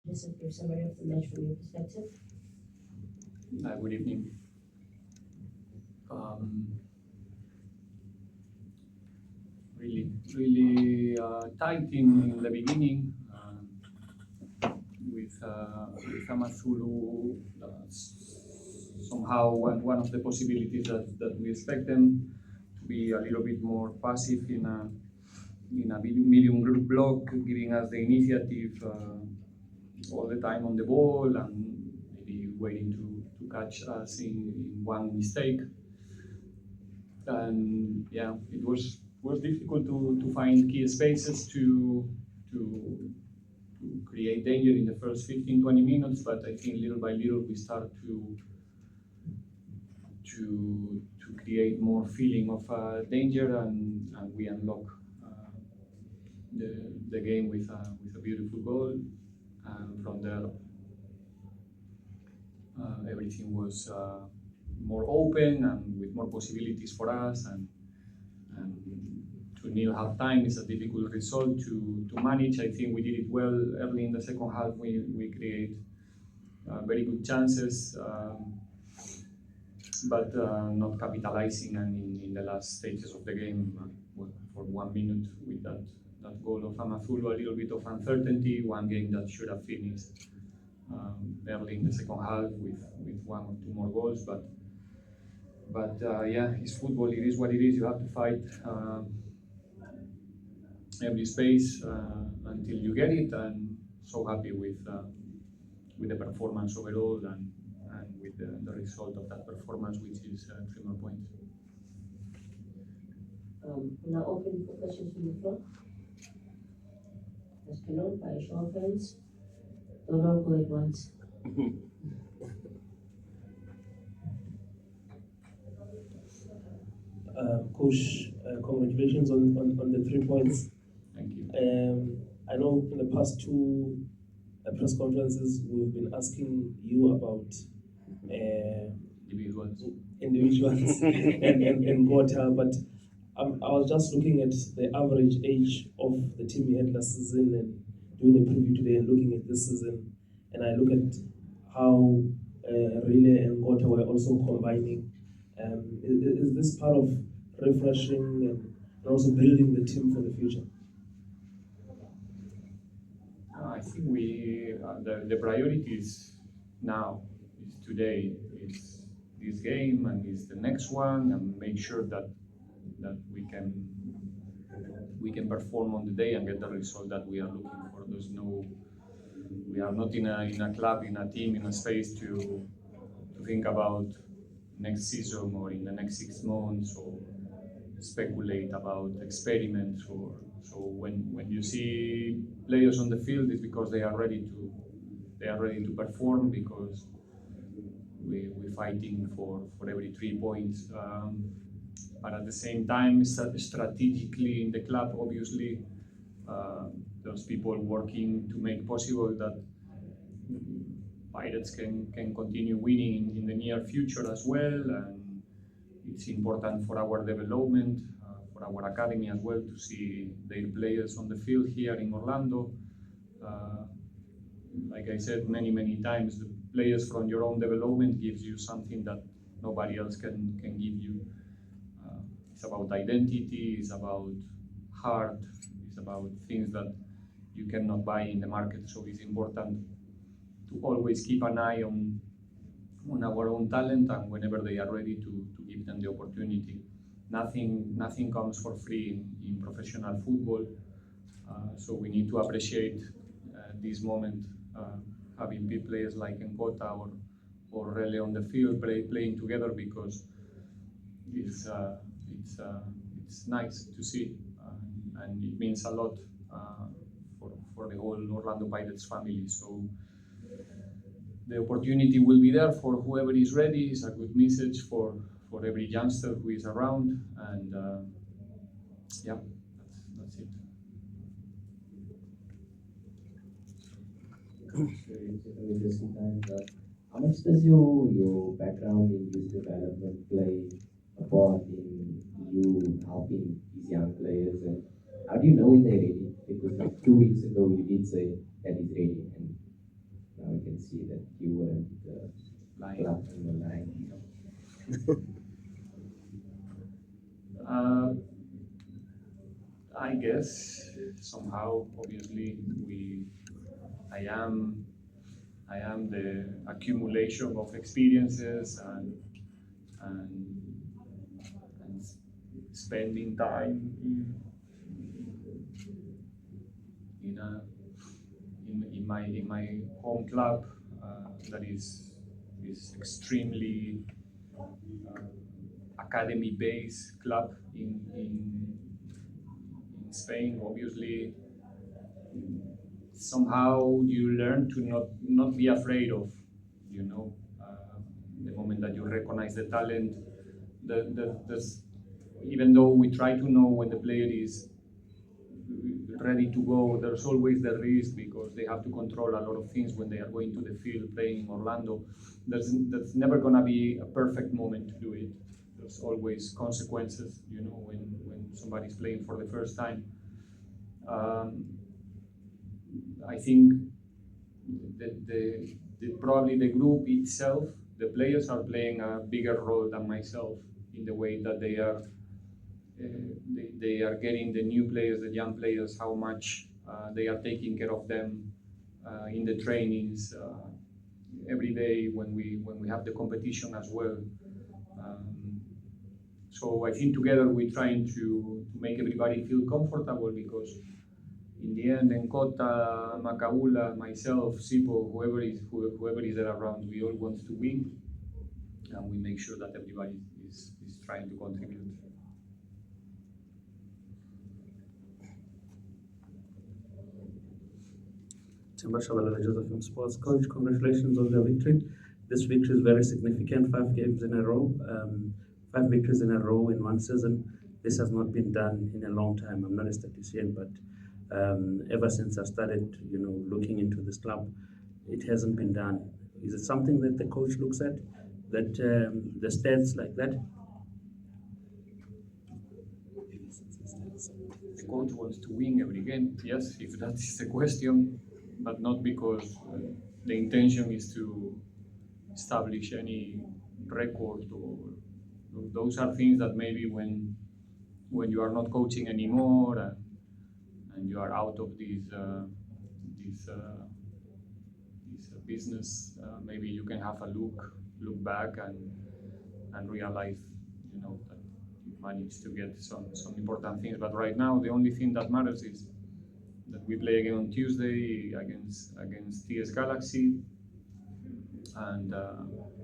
Just a brief summary of the match from your perspective. Good evening. Really tight in the beginning with Amazulu. Somehow one of the possibilities that we expect them to be a little bit more passive in a medium group block, giving us the initiative all the time on the ball and maybe waiting to catch us in one mistake. And yeah, it was difficult to find key spaces to create danger in the first 15-20 minutes, but I think little by little we start to create more feeling of danger, and we unlock the game with a beautiful goal. And from there, everything was more open and with more possibilities for us. And 2-0 halftime is a difficult result to manage. I think we did it well early in the second half. We create very good chances, but not capitalizing. And in the last stages of the game, for 1 minute with that goal of Amazulu, a little bit of uncertainty. One game that should have finished early in the second half with 1 or 2 more goals, but yeah, it's football. It is what it is. You have to fight every space until you get it. And so happy with the performance overall and with the result of that performance, which is 3 more points. Now open for questions from the floor. As per known, by show of hands. Don't all go at once. Coach, congratulations on the 3 points. Thank you. I know in the past 2 press conferences we've been asking you about individuals and Gota, but I was just looking at the average age of the team you had last season and doing a preview today and looking at this season, and I look at how Rile and Gota were also combining. Is this part of refreshing and also building the team for the future? I think the priorities now is today, is this game and is the next one, and make sure that we can perform on the day and get the result that we are looking for. We are not in a club, in a team, in a space to think about next season or in the next 6 months or speculate about experiments. So when you see players on the field, it's because they are ready to perform, because we're fighting for every 3 points. But at the same time, strategically in the club, obviously, there's people working to make possible that Pirates can continue winning in the near future as well. And it's important for our development, for our academy as well, to see their players on the field here in Orlando. Like I said many times, the players from your own development gives you something that nobody else can give you. It's about identity, it's about heart, it's about things that you cannot buy in the market. So it's important to always keep an eye on our own talent, and whenever they are ready, to give them the opportunity. Nothing comes for free in professional football, so we need to appreciate this moment, having big players like Nkota or Rele on the field playing together, because it's nice to see, and it means a lot for the whole Orlando Pirates family. So the opportunity will be there for whoever is ready. It's a good message for every youngster who is around, and yeah, that's it. How much does your background in youth development play a part in you helping these young players, and how do you know when they're ready? Because like 2 weeks ago you did say that he's ready, and Uh, I guess somehow, obviously, I am the accumulation of experiences and, and spending time in a in my home club that is extremely academy based club in Spain. Obviously, somehow you learn to not be afraid of, you know, the moment that you recognize the talent. There's, even though we try to know when the player is ready to go, there's always the risk because they have to control a lot of things when they are going to the field playing in Orlando. There's never gonna be a perfect moment to do it. There's always consequences, you know, when somebody's playing for the first time. I think probably the group itself, the players are playing a bigger role than myself in the way that they are getting the new players, the young players, how much they are taking care of them in the trainings every day when we have the competition as well. So I think together we're trying to make everybody feel comfortable because in the end, Nkota, Makabula, myself, Sipo, whoever is there around, we all want to win, and we make sure that everybody is trying to contribute. Timber Shabalala, Josephine Sports. Coach, congratulations on the victory. This victory is very significant. 5 games in a row, 5 victories in a row in one season. This has not been done in a long time. I'm not a statistician, but ever since I started, looking into this club, it hasn't been done. Is it something that the coach looks at, that the stats like that? The coach wants to win every game, yes, if that is the question, but not because the intention is to establish any record or those are things that maybe when you are not coaching anymore and you are out of this business, maybe you can have a look back and realize, that you managed to get some important things. But right now, the only thing that matters is that we play again on Tuesday against TS Galaxy, and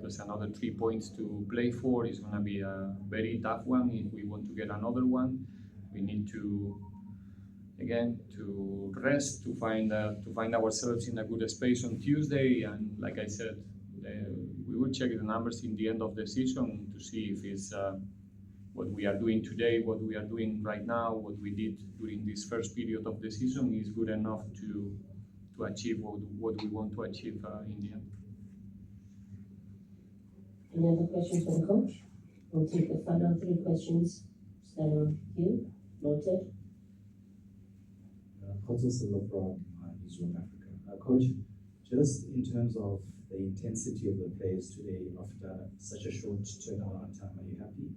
there's another 3 points to play for. It's going to be a very tough one. If we want to get another one, we need to rest, to find ourselves in a good space on Tuesday. And like I said, we will check the numbers in the end of the season to see if it's what we are doing today, what we are doing right now, what we did during this first period of the season is good enough to achieve what we want to achieve in the end. Any other questions for the coach? We'll take the final 3 questions that are you. Noted. Khotso Silva from Newsroom Africa. Coach, just in terms of the intensity of the players today after such a short turnaround time, are you happy?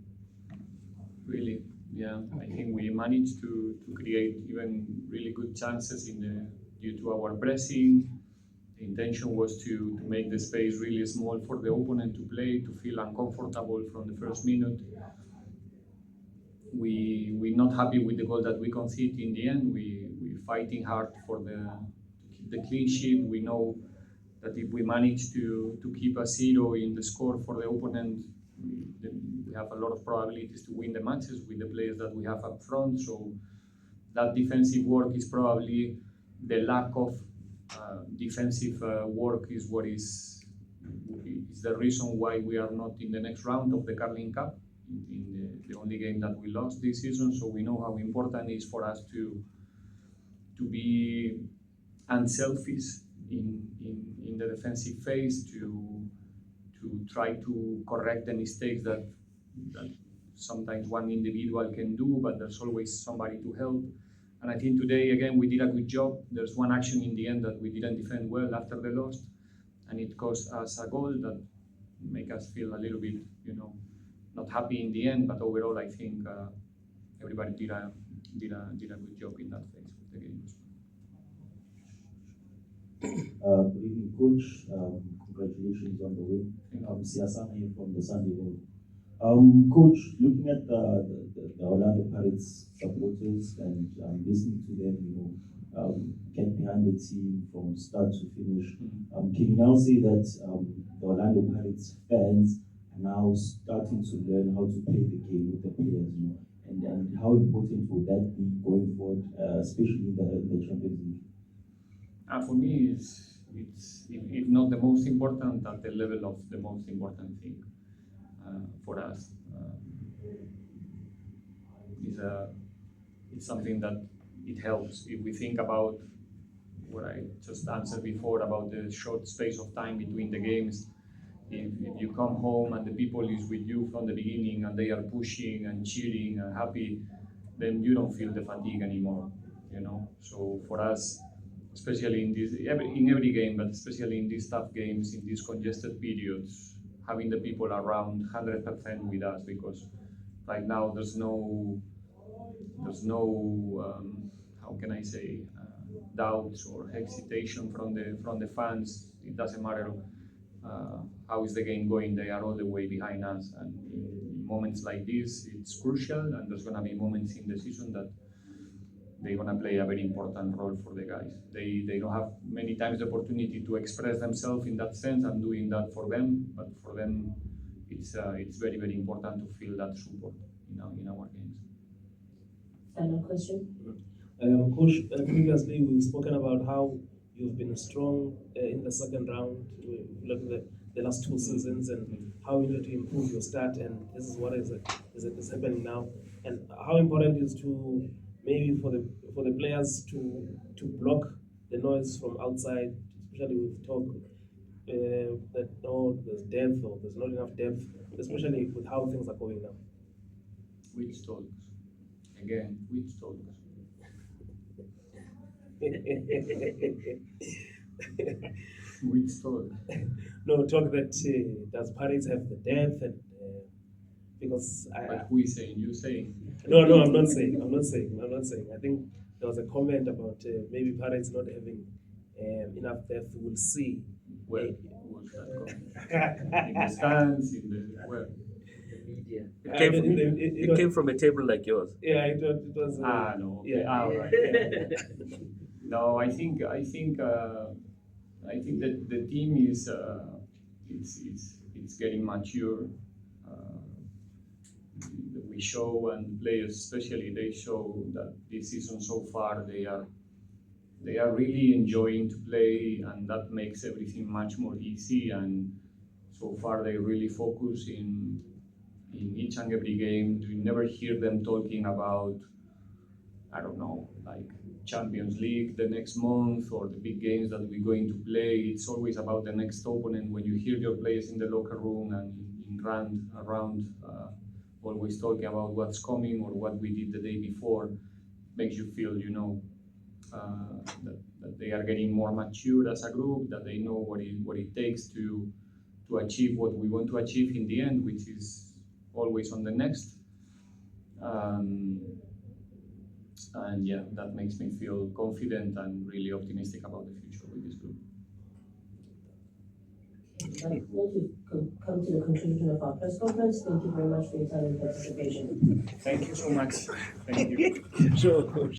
Really, yeah. I think we managed to create even really good chances due to our pressing. The intention was to make the space really small for the opponent to play, to feel uncomfortable from the first minute. We're not happy with the goal that we conceded in the end. We're fighting hard to keep the clean sheet. We know that if we manage to keep a 0 in the score for the opponent, we have a lot of probabilities to win the matches with the players that we have up front. So that defensive work is probably the lack of defensive work is what is the reason why we are not in the next round of the Carling Cup, in the only game that we lost this season. So we know how important it is for us to be unselfish in the defensive phase, to try to correct the mistakes that sometimes one individual can do, but there's always somebody to help. And I think today, again, we did a good job. There's one action in the end that we didn't defend well after the loss, and it cost us a goal that make us feel a little bit, not happy in the end, but overall I think everybody did a good job in that phase of the game. Good evening, Coach. Congratulations on the win. Siasana here from the Sunday World. Coach, looking at the Orlando Pirates supporters and listening to them, get behind the team from start to finish, can you now say that the Orlando Pirates fans are now starting to learn how to play the game with the players, and how important will that be going forward, especially in the Champions League? For me, it's if not the most important, at the level of the most important thing for us. It's something that it helps. If we think about what I just answered before about the short space of time between the games, if you come home and the people is with you from the beginning and they are pushing and cheering and happy, then you don't feel the fatigue anymore. So for us, especially in every game, but especially in these tough games, in these congested periods, having the people around 100% with us, because right now there's no how can I say, doubts or hesitation from the fans. It doesn't matter how is the game going, they are all the way behind us. And in moments like this, it's crucial, and there's going to be moments in the season that they're going to play a very important role for the guys. They don't have many times the opportunity to express themselves in that sense. I'm doing that for them, but for them, it's very, very important to feel that support in our games. Final question? Coach, previously we've spoken about how you've been strong in the second round, look at the last two seasons, and how you need to improve your start, and this is what is happening now, and how important it is to maybe for the players to block the noise from outside, especially with talk that there's depth or there's not enough depth, especially with how things are going now. Which talks? Again, which talks? Which talk? No, talk that does Paris have the depth, and because But who is saying? You saying? No, I'm not saying. I think there was a comment about maybe Paris not having enough depth. We'll see. Where was that comment? In the stands, in the where? Media. It It came from a table like yours. Yeah, it was. No. Okay. Yeah. Right. Yeah. No, I think that the team is it's getting mature. We show, and players especially, they show that this season so far they are really enjoying to play, and that makes everything much more easy. And so far they really focus in each and every game. You never hear them talking about, I don't know, like Champions League the next month or the big games that we're going to play. It's always about the next opponent. When you hear your players in the locker room and around always talking about what's coming or what we did the day before, makes you feel, that they are getting more mature as a group, that they know what it takes to achieve what we want to achieve in the end, which is always on the next. And yeah, that makes me feel confident and really optimistic about the future with this group. We've come to the conclusion of our press conference. Thank you very much for your time and participation. Thank you so much. Thank you. Sure.